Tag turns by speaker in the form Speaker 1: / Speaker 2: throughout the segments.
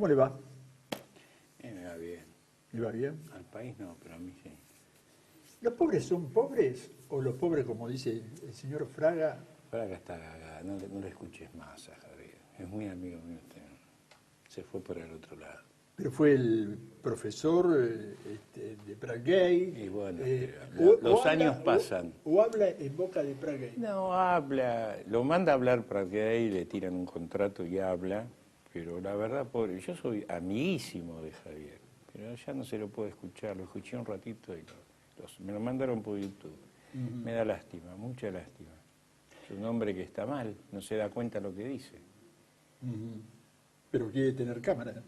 Speaker 1: ¿Cómo le va?
Speaker 2: Me va bien.
Speaker 1: ¿Le va bien?
Speaker 2: Al país no, pero a mí sí.
Speaker 1: ¿Los pobres son pobres o los pobres, como dice el señor Fraga?
Speaker 2: Fraga está cagada, no le escuches más a Javier. Es muy amigo mío usted. Se fue por el otro lado.
Speaker 1: Pero fue el profesor de Praguey.
Speaker 2: Y bueno, los años pasan.
Speaker 1: O habla en boca de Praguey.
Speaker 2: No, habla, lo manda a hablar Praguey, le tiran un contrato y habla. Pero la verdad, pobre, yo soy amiguísimo de Javier. Pero ya no se lo puedo escuchar, lo escuché un ratito y me lo mandaron por YouTube. Me da lástima, mucha lástima. Es un hombre que está mal, no se da cuenta lo que dice.
Speaker 1: Pero quiere tener cámara.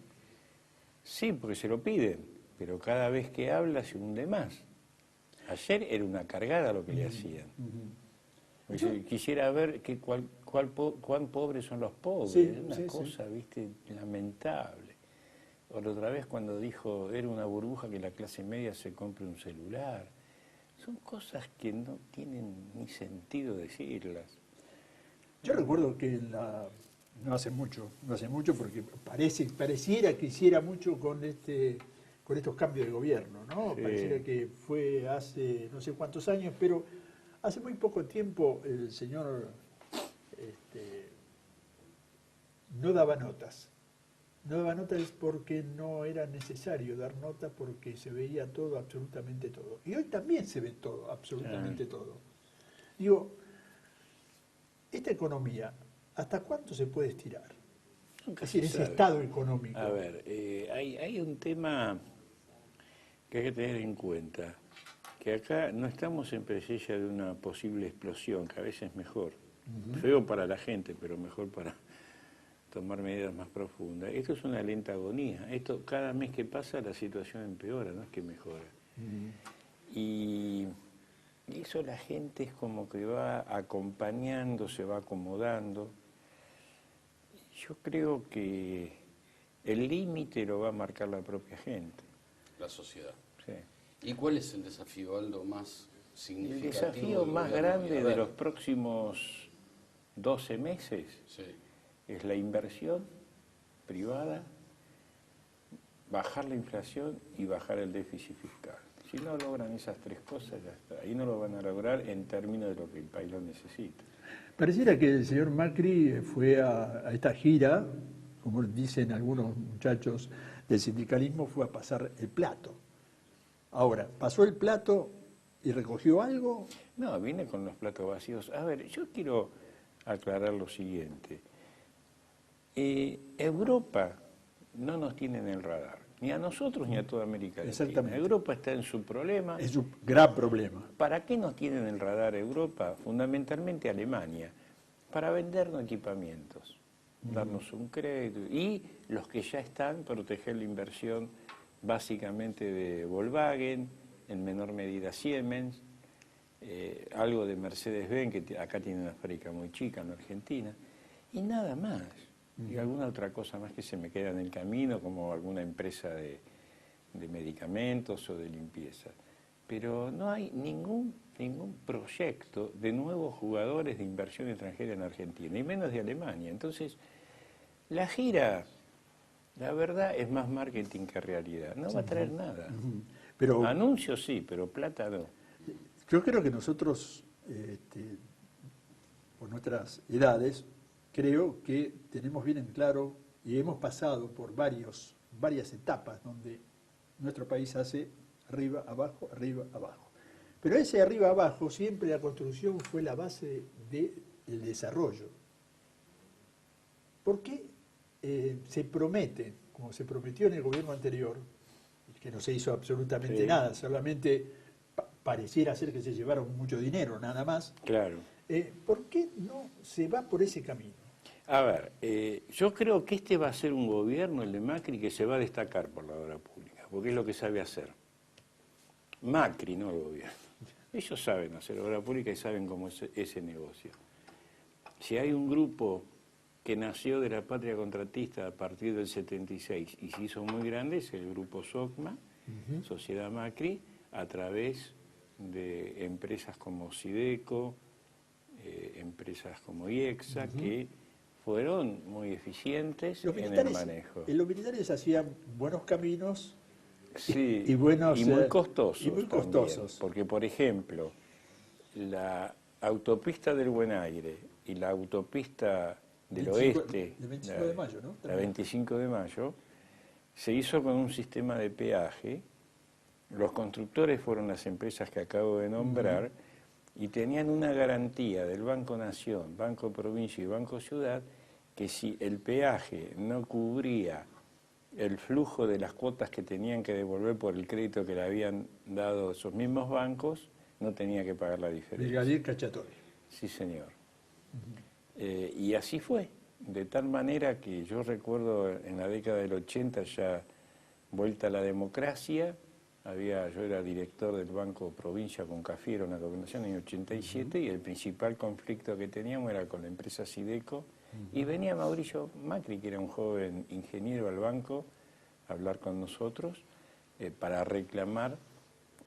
Speaker 2: Sí, porque se lo piden, pero cada vez que habla se hunde más. Ayer era una cargada lo que le hacían. Quisiera ver cuán pobres son los pobres.
Speaker 1: Sí,
Speaker 2: es una cosa, viste, lamentable. O la otra vez cuando dijo, era una burbuja que la clase media se compre un celular. Son cosas que no tienen ni sentido decirlas.
Speaker 1: Yo recuerdo que no hace mucho porque pareciera que hiciera mucho con estos cambios de gobierno, ¿no?
Speaker 2: Sí.
Speaker 1: Pareciera que fue hace no sé cuántos años, pero hace muy poco tiempo el señor no daba notas. No daba notas porque no era necesario dar notas porque se veía todo, absolutamente todo. Y hoy también se ve todo, absolutamente todo. Digo, esta economía, ¿hasta cuánto se puede estirar? Es decir, ese estado económico.
Speaker 2: A ver, hay un tema que hay que tener en cuenta, que acá no estamos en presencia de una posible explosión, que a veces es mejor. Feo para la gente, pero mejor para tomar medidas más profundas. Esto es una lenta agonía. Esto, cada mes que pasa la situación empeora, no es que mejora. Y eso la gente es como que va acompañando, se va acomodando. Yo creo que el límite lo va a marcar la propia gente.
Speaker 3: La sociedad.
Speaker 2: Sí.
Speaker 3: ¿Y cuál es el desafío, Aldo, más significativo?
Speaker 2: El desafío más grande de los próximos 12 meses es la inversión privada, bajar la inflación y bajar el déficit fiscal. Si no logran esas tres cosas, ya está. Ahí no lo van a lograr en términos de lo que el país lo necesita.
Speaker 1: Pareciera que el señor Macri fue a esta gira, como dicen algunos muchachos del sindicalismo, fue a pasar el plato. Ahora, ¿pasó el plato y recogió algo?
Speaker 2: No, viene con los platos vacíos. A ver, yo quiero aclarar lo siguiente. Europa no nos tiene en el radar, ni a nosotros ni a toda América Latina.
Speaker 1: Exactamente.
Speaker 2: Europa está en su problema.
Speaker 1: Es un gran problema.
Speaker 2: ¿Para qué nos tiene en el radar Europa? Fundamentalmente Alemania, para vendernos equipamientos, darnos un crédito y los que ya están, proteger la inversión básicamente de Volkswagen, en menor medida Siemens, algo de Mercedes-Benz, que acá tiene una fábrica muy chica en Argentina, y nada más. Y alguna otra cosa más que se me queda en el camino, como alguna empresa de medicamentos o de limpieza. Pero no hay ningún proyecto de nuevos jugadores de inversión extranjera en Argentina, y menos de Alemania. Entonces, la gira, la verdad, es más marketing que realidad. No va a traer nada.
Speaker 1: Pero
Speaker 2: anuncios sí, pero plata no.
Speaker 1: Yo creo que nosotros, por nuestras edades, creo que tenemos bien en claro y hemos pasado por varias etapas donde nuestro país hace arriba, abajo, arriba, abajo. Pero ese arriba, abajo, siempre la construcción fue la base del desarrollo. ¿Por qué se promete, como se prometió en el gobierno anterior, que no se hizo absolutamente nada, solamente pareciera ser que se llevaron mucho dinero, nada más?
Speaker 2: Claro.
Speaker 1: ¿Por qué no se va por ese camino?
Speaker 2: A ver, yo creo que este va a ser un gobierno, el de Macri, que se va a destacar por la obra pública, porque es lo que sabe hacer. Macri, no el gobierno. Ellos saben hacer obra pública y saben cómo es ese negocio. Si hay un grupo que nació de la patria contratista a partir del 76 y se hizo muy grande, es el grupo SOCMA, Sociedad Macri, a través de empresas como Sideco, empresas como IEXA, que fueron muy eficientes
Speaker 1: Los
Speaker 2: en el
Speaker 1: militares,
Speaker 2: manejo.
Speaker 1: los militares hacían buenos caminos
Speaker 2: Sí,
Speaker 1: y buenos,
Speaker 2: y muy costosos.
Speaker 1: y muy
Speaker 2: también,
Speaker 1: costosos.
Speaker 2: porque, por ejemplo, la autopista del Buen Aire y la autopista del
Speaker 1: 25
Speaker 2: oeste,
Speaker 1: del 25 de mayo, ¿no?
Speaker 2: la 25 de mayo, se hizo con un sistema de peaje. Los constructores fueron las empresas que acabo de nombrar y tenían una garantía del Banco Nación, Banco Provincia y Banco Ciudad que si el peaje no cubría el flujo de las cuotas que tenían que devolver por el crédito que le habían dado esos mismos bancos, no tenía que pagar la diferencia.
Speaker 1: Brigadier Cacciatore.
Speaker 2: Sí, señor. Y así fue, de tal manera que yo recuerdo en la década del 80 ya vuelta a la democracia, yo era director del Banco Provincia con Cafiero en la gobernación en el 87 y el principal conflicto que teníamos era con la empresa Sideco y venía Mauricio Macri, que era un joven ingeniero al banco, a hablar con nosotros para reclamar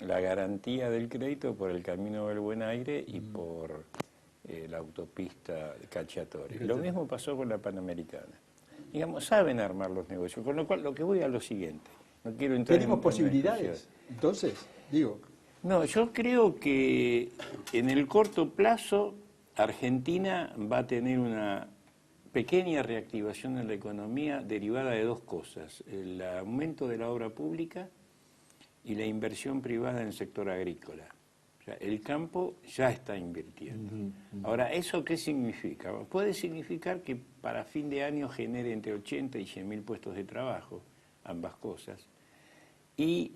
Speaker 2: la garantía del crédito por el Camino del Buen Aire y por la autopista Cacciatore. Lo mismo pasó con la Panamericana. Digamos, saben armar los negocios, con lo cual lo que voy a lo siguiente. No quiero entrar
Speaker 1: ¿Tenemos
Speaker 2: en
Speaker 1: posibilidades? Entonces, digo,
Speaker 2: no, yo creo que en el corto plazo Argentina va a tener una pequeña reactivación en la economía derivada de dos cosas: el aumento de la obra pública y la inversión privada en el sector agrícola. O sea, el campo ya está invirtiendo. Ahora, ¿eso qué significa? Puede significar que para fin de año genere entre 80 y 100.000 puestos de trabajo, ambas cosas, y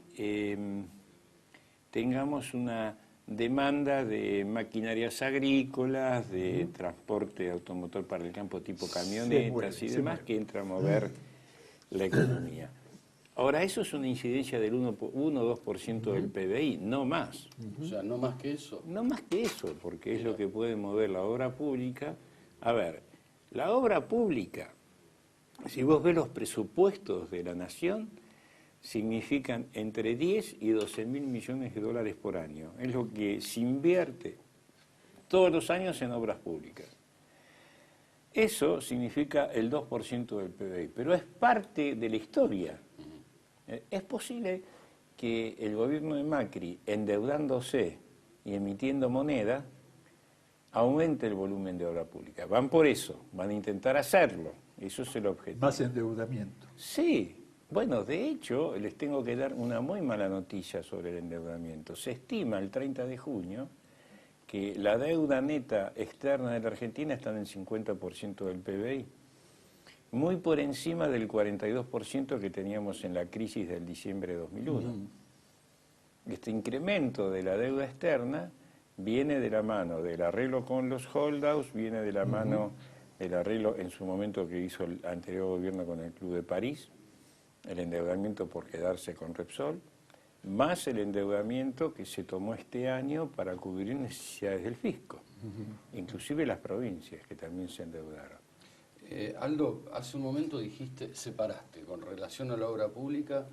Speaker 2: tengamos una demanda de maquinarias agrícolas, de transporte automotor para el campo tipo camionetas y demás, que entra a mover la economía. Ahora, eso es una incidencia del 1 o 2% del PBI, no más.
Speaker 3: O sea, no más que eso.
Speaker 2: No más que eso, porque es lo que puede mover la obra pública. A ver, la obra pública, si vos ves los presupuestos de la nación, significan entre 10 y 12.000 millones de dólares por año. Es lo que se invierte todos los años en obras públicas. Eso significa el 2% del PBI, pero es parte de la historia. Es posible que el gobierno de Macri, endeudándose y emitiendo moneda, aumente el volumen de obra pública. Van por eso, van a intentar hacerlo. Eso es el objetivo.
Speaker 1: más endeudamiento.
Speaker 2: Sí. Bueno, de hecho, les tengo que dar una muy mala noticia sobre el endeudamiento. Se estima el 30 de junio que la deuda neta externa de la Argentina está en el 50% del PBI, muy por encima del 42% que teníamos en la crisis del diciembre de 2001. Este incremento de la deuda externa viene de la mano del arreglo con los holdouts, viene de la mano del arreglo en su momento que hizo el anterior gobierno con el Club de París, el endeudamiento por quedarse con Repsol, más el endeudamiento que se tomó este año para cubrir necesidades del fisco, inclusive las provincias que también se endeudaron.
Speaker 3: Aldo, hace un momento dijiste, separaste con relación a la obra pública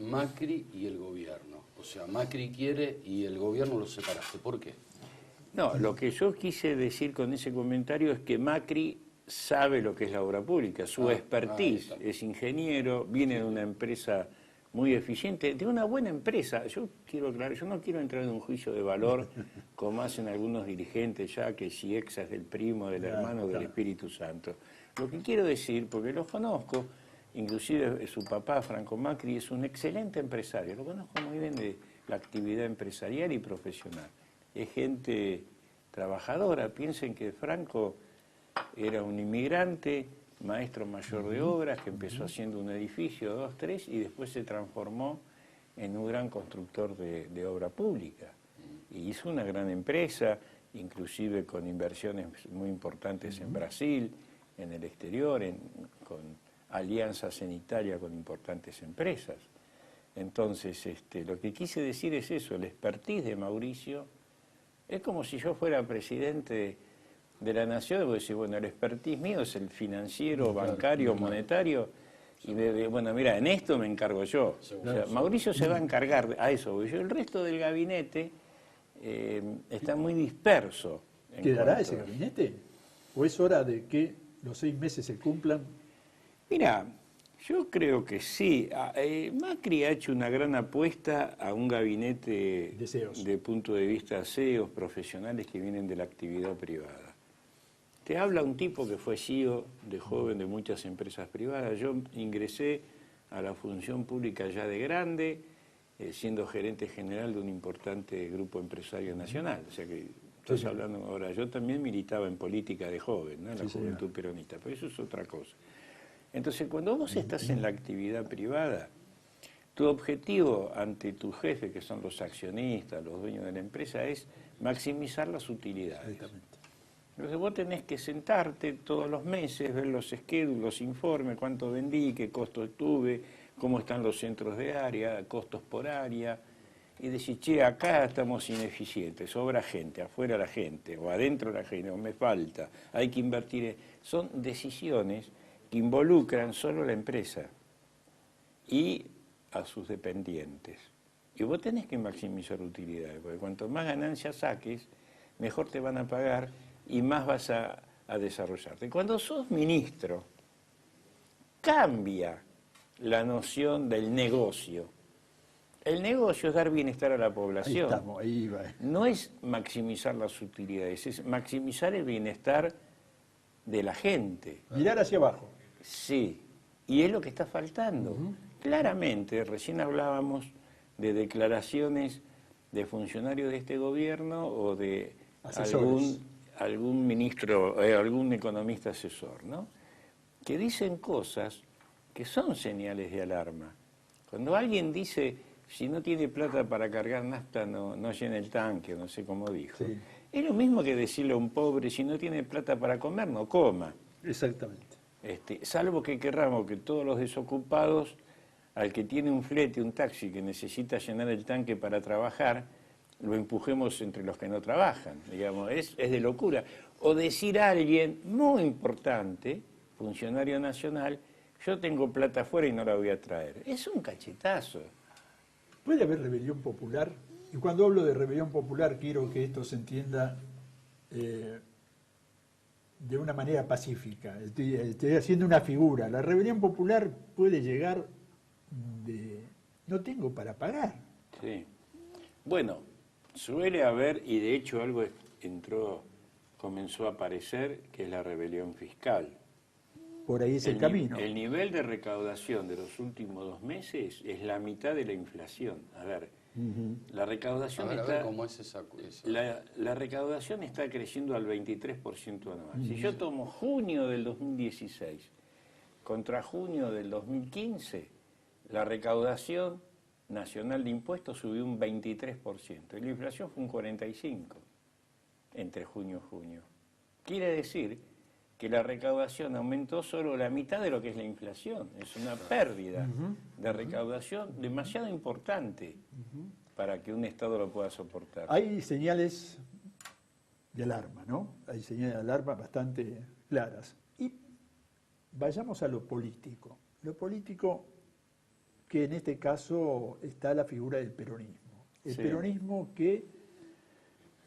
Speaker 3: Macri y el gobierno. O sea, Macri quiere y el gobierno lo separaste. ¿Por qué?
Speaker 2: No, lo que yo quise decir con ese comentario es que Macri sabe lo que es la obra pública, su expertise, es ingeniero, viene de una empresa muy eficiente, de una buena empresa. Yo quiero aclarar, yo no quiero entrar en un juicio de valor como hacen algunos dirigentes ya, que si Exa es del primo, del hermano, del Espíritu Santo. Lo que quiero decir, porque los conozco, inclusive su papá, Franco Macri, es un excelente empresario, lo conozco muy bien de la actividad empresarial y profesional. Es gente trabajadora. Piensen que Franco era un inmigrante, maestro mayor de obras, que empezó haciendo un edificio, 2, 3, y después se transformó en un gran constructor de obra pública. Y hizo una gran empresa, inclusive con inversiones muy importantes en Brasil, en el exterior, con alianzas en Italia con importantes empresas. Entonces, lo que quise decir es eso, el expertise de Mauricio es como si yo fuera presidente de la nación, voy a decir, bueno, el expertise mío es el financiero, bancario, monetario, y bueno, mira, en esto me encargo yo. O sea, Mauricio se va a encargar, a eso voy yo. El resto del gabinete está muy disperso.
Speaker 1: ¿Quedará ese gabinete? ¿O es hora de que los 6 meses se cumplan?
Speaker 2: Mira, yo creo que sí. Macri ha hecho una gran apuesta a un gabinete
Speaker 1: Deseos.
Speaker 2: de punto de vista CEOs profesionales que vienen de la actividad privada. Te habla un tipo que fue CEO de joven de muchas empresas privadas. Yo ingresé a la función pública ya de grande, siendo gerente general de un importante grupo empresario nacional. O sea que estás hablando ahora. Yo también militaba en política de joven, ¿no? En la juventud peronista, pero eso es otra cosa. Entonces, cuando vos estás en la actividad privada, tu objetivo ante tu jefe, que son los accionistas, los dueños de la empresa, es maximizar las utilidades. Entonces vos tenés que sentarte todos los meses, ver los schedules, los informes, cuánto vendí, qué costos tuve, cómo están los centros de área, costos por área, y decir, che, acá estamos ineficientes, sobra gente, afuera la gente, o adentro la gente, o me falta, hay que invertir. Son decisiones que involucran solo a la empresa y a sus dependientes. Y vos tenés que maximizar utilidades, porque cuanto más ganancias saques, mejor te van a pagar y más vas a desarrollarte. Cuando sos ministro, cambia la noción del negocio. El negocio es dar bienestar a la población.
Speaker 1: Ahí estamos, ahí va.
Speaker 2: No es maximizar las utilidades, es maximizar el bienestar de la gente.
Speaker 1: Mirar hacia abajo.
Speaker 2: Sí, y es lo que está faltando. Claramente, recién hablábamos de declaraciones de funcionarios de este gobierno o de algún ministro, algún economista asesor, ¿no? Que dicen cosas que son señales de alarma. Cuando alguien dice, si no tiene plata para cargar nafta, no llena el tanque, no sé cómo dijo.
Speaker 1: Sí.
Speaker 2: Es lo mismo que decirle a un pobre, si no tiene plata para comer, no coma.
Speaker 1: Exactamente.
Speaker 2: Salvo que querramos que todos los desocupados, al que tiene un flete, un taxi que necesita llenar el tanque para trabajar, lo empujemos entre los que no trabajan, digamos, es de locura. O decir a alguien muy importante, funcionario nacional, yo tengo plata afuera y no la voy a traer. Es un cachetazo.
Speaker 1: ¿Puede haber rebelión popular? Y cuando hablo de rebelión popular quiero que esto se entienda de una manera pacífica. Estoy haciendo una figura. La rebelión popular puede llegar de no tengo para pagar.
Speaker 2: Sí. Bueno, suele haber, y de hecho algo comenzó a aparecer, que es la rebelión fiscal.
Speaker 1: Por ahí es el camino.
Speaker 2: El nivel de recaudación de los últimos 2 meses es la mitad de la inflación. A ver, la recaudación
Speaker 3: ¿cómo es esa?
Speaker 2: La recaudación está creciendo al 23% anual. Si yo tomo junio del 2016 contra junio del 2015, la recaudación nacional de impuestos subió un 23%. Y la inflación fue un 45% entre junio y junio. Quiere decir que la recaudación aumentó solo la mitad de lo que es la inflación. Es una pérdida de recaudación demasiado importante para que un Estado lo pueda soportar.
Speaker 1: Hay señales de alarma, ¿no? Hay señales de alarma bastante claras. Y vayamos a lo político. Lo político, que en este caso está la figura del peronismo. El peronismo que,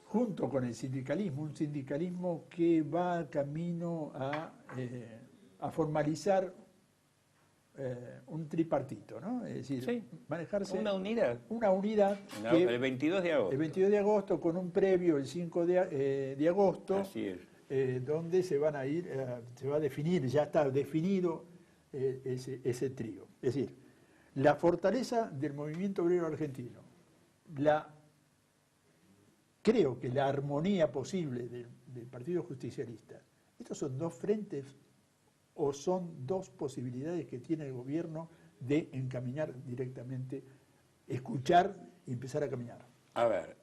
Speaker 1: junto con el sindicalismo, un sindicalismo que va camino a formalizar un tripartito, ¿no? Es decir, manejarse...
Speaker 2: Una unidad.
Speaker 1: Una unidad.
Speaker 2: El 22 de agosto.
Speaker 1: El 22 de agosto, con un previo el 5 de agosto.
Speaker 2: Así es.
Speaker 1: Donde se van a ir, se va a definir, ya está definido ese trío. Es decir, la fortaleza del movimiento obrero argentino, creo que la armonía posible del Partido Justicialista, estos son 2 frentes o son 2 posibilidades que tiene el gobierno de encaminar directamente, escuchar y empezar a caminar.
Speaker 2: A ver,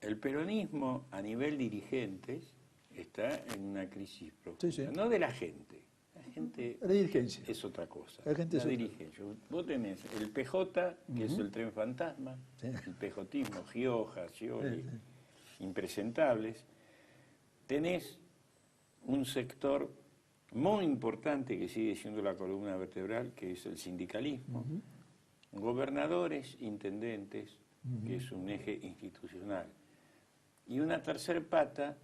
Speaker 2: el peronismo a nivel dirigentes está en una crisis profunda, no de la gente. La
Speaker 1: dirigencia
Speaker 2: es otra cosa.
Speaker 1: La
Speaker 2: dirigencia. Vos tenés el PJ, que es el tren fantasma, el pejotismo, Gioja, Scioli, impresentables. Tenés un sector muy importante que sigue siendo la columna vertebral, que es el sindicalismo. Gobernadores, intendentes, que es un eje institucional. Y una tercer pata,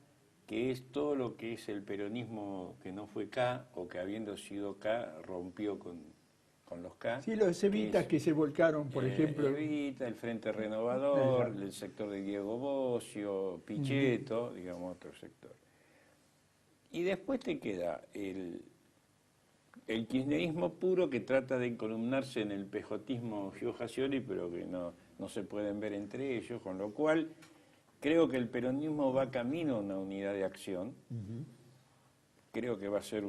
Speaker 2: que es todo lo que es el peronismo que no fue K, o que habiendo sido K rompió con los K.
Speaker 1: Sí, los evitas que se volcaron, por ejemplo.
Speaker 2: Evita, el Frente Renovador, el sector de Diego Bocio, Pichetto, digamos, otro sector. Y después te queda el kirchnerismo puro, que trata de encolumnarse en el pejotismo Gio-Jascioli, pero que no se pueden ver entre ellos, con lo cual creo que el peronismo va camino a una unidad de acción. Creo que va a ser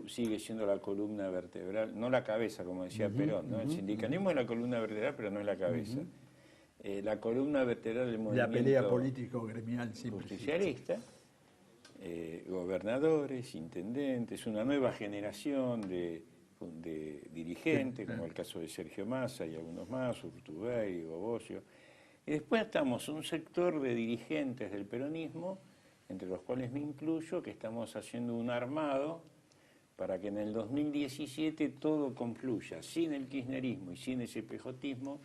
Speaker 2: sigue siendo la columna vertebral, no la cabeza, como decía Perón, ¿no? El sindicalismo es la columna vertebral, pero no es la cabeza. La columna vertebral del movimiento,
Speaker 1: la pelea político-gremial
Speaker 2: justicialista, gobernadores, intendentes, una nueva generación de dirigentes, como el caso de Sergio Massa y algunos más, Urtubey, Bocio. Y después estamos un sector de dirigentes del peronismo, entre los cuales me incluyo, que estamos haciendo un armado para que en el 2017 todo confluya, sin el kirchnerismo y sin ese pejotismo,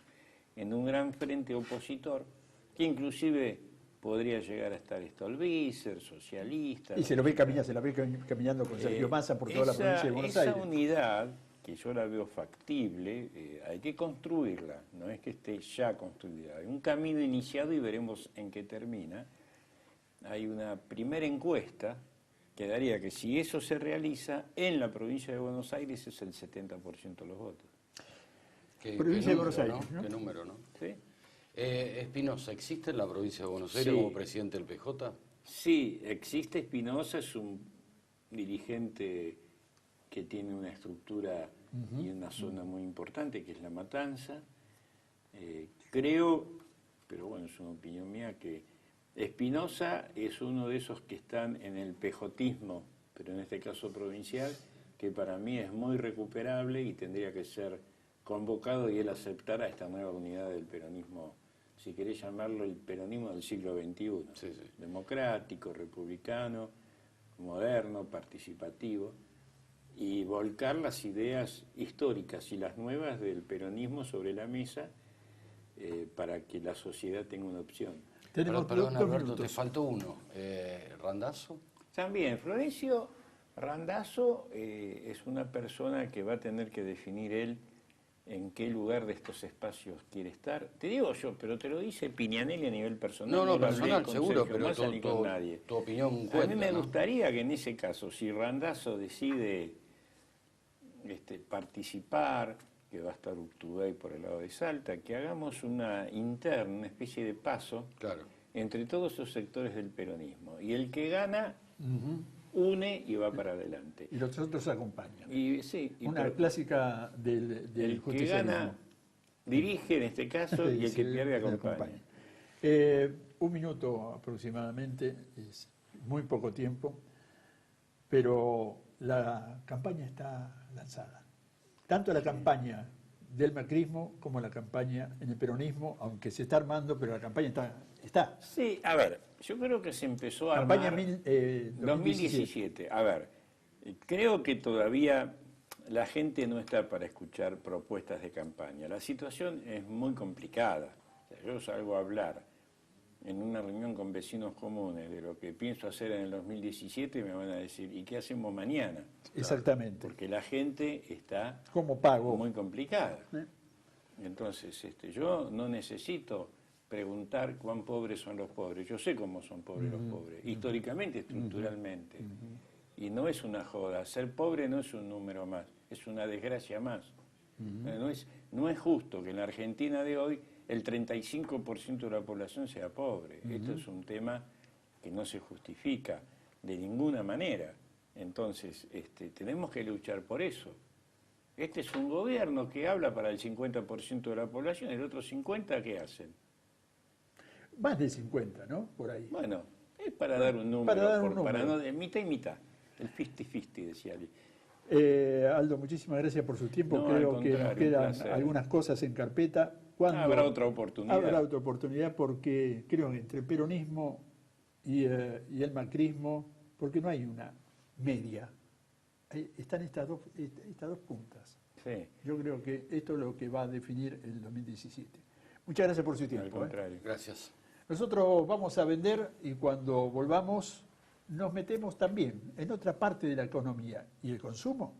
Speaker 2: en un gran frente opositor, que inclusive podría llegar a estar Stolbizer, socialista.
Speaker 1: Y se la ve caminando con Sergio Massa por toda la provincia de Buenos Aires.
Speaker 2: Esa unidad, que yo la veo factible, hay que construirla, no es que esté ya construida. Hay un camino iniciado y veremos en qué termina. Hay una primera encuesta que daría que si eso se realiza, en la provincia de Buenos Aires es el 70% de los votos.
Speaker 1: Provincia de Buenos Aires, ¿no?
Speaker 3: ¿Qué número, no?
Speaker 2: ¿Sí?
Speaker 3: Espinosa, ¿existe en la provincia de Buenos Aires como presidente del PJ?
Speaker 2: Sí, existe. Espinosa es un dirigente que tiene una estructura y una zona muy importante, que es La Matanza. Creo, pero bueno, es una opinión mía, que Espinosa es uno de esos que están en el pejotismo, pero en este caso provincial, que para mí es muy recuperable y tendría que ser convocado y él aceptar a esta nueva unidad del peronismo, si querés llamarlo el peronismo del siglo XXI, democrático, republicano, moderno, participativo, y volcar las ideas históricas y las nuevas del peronismo sobre la mesa para que la sociedad tenga una opción.
Speaker 3: Perdón, Alberto, te faltó uno. ¿Randazzo?
Speaker 2: También, Florencio Randazzo es una persona que va a tener que definir él en qué lugar de estos espacios quiere estar. Te digo yo, pero te lo dice Piñanelli a nivel personal.
Speaker 3: No, personal, seguro, pero
Speaker 2: nadie.
Speaker 3: Tu opinión cuenta.
Speaker 2: A mí me gustaría que en ese caso, si Randazzo decide participar, que va a estar Urtubey por el lado de Salta, que hagamos una interna, una especie de paso entre todos esos sectores del peronismo. Y el que gana une y va para adelante.
Speaker 1: Y los otros acompañan.
Speaker 2: Una
Speaker 1: clásica del
Speaker 2: el que gana dirige en este caso y el que pierde acompaña.
Speaker 1: 1 minuto aproximadamente, es muy poco tiempo, pero la campaña está lanzada. Tanto la campaña del macrismo como la campaña en el peronismo, aunque se está armando, pero la campaña está.
Speaker 2: Sí, a ver, yo creo que se empezó a armar 2017. A ver, creo que todavía la gente no está para escuchar propuestas de campaña. La situación es muy complicada. O sea, yo salgo a hablar en una reunión con vecinos comunes de lo que pienso hacer en el 2017 y me van a decir, ¿y qué hacemos mañana?
Speaker 1: Exactamente.
Speaker 2: Porque la gente está muy complicada. Entonces, yo no necesito preguntar cuán pobres son los pobres. Yo sé cómo son pobres los pobres, históricamente, estructuralmente. Y no es una joda. Ser pobre no es un número más, es una desgracia más. No es justo que en la Argentina de hoy el 35% de la población sea pobre. Esto es un tema que no se justifica de ninguna manera. Entonces, tenemos que luchar por eso. Este es un gobierno que habla para el 50% de la población, el otro 50%, ¿qué hacen?
Speaker 1: Más de 50, ¿no? Por ahí.
Speaker 2: Bueno, es para dar un número, para no de mitad y mitad. El 50-50, decía Ali.
Speaker 1: Aldo, muchísimas gracias por su tiempo. Creo que nos quedan algunas cosas en carpeta.
Speaker 2: Habrá otra oportunidad.
Speaker 1: Habrá otra oportunidad porque creo que entre el peronismo y el macrismo, porque no hay una media, están estas dos puntas.
Speaker 2: Sí.
Speaker 1: Yo creo que esto es lo que va a definir el 2017. Muchas gracias por su tiempo.
Speaker 2: Al contrario.
Speaker 3: Gracias.
Speaker 1: Nosotros vamos a vender y cuando volvamos nos metemos también en otra parte de la economía y el consumo.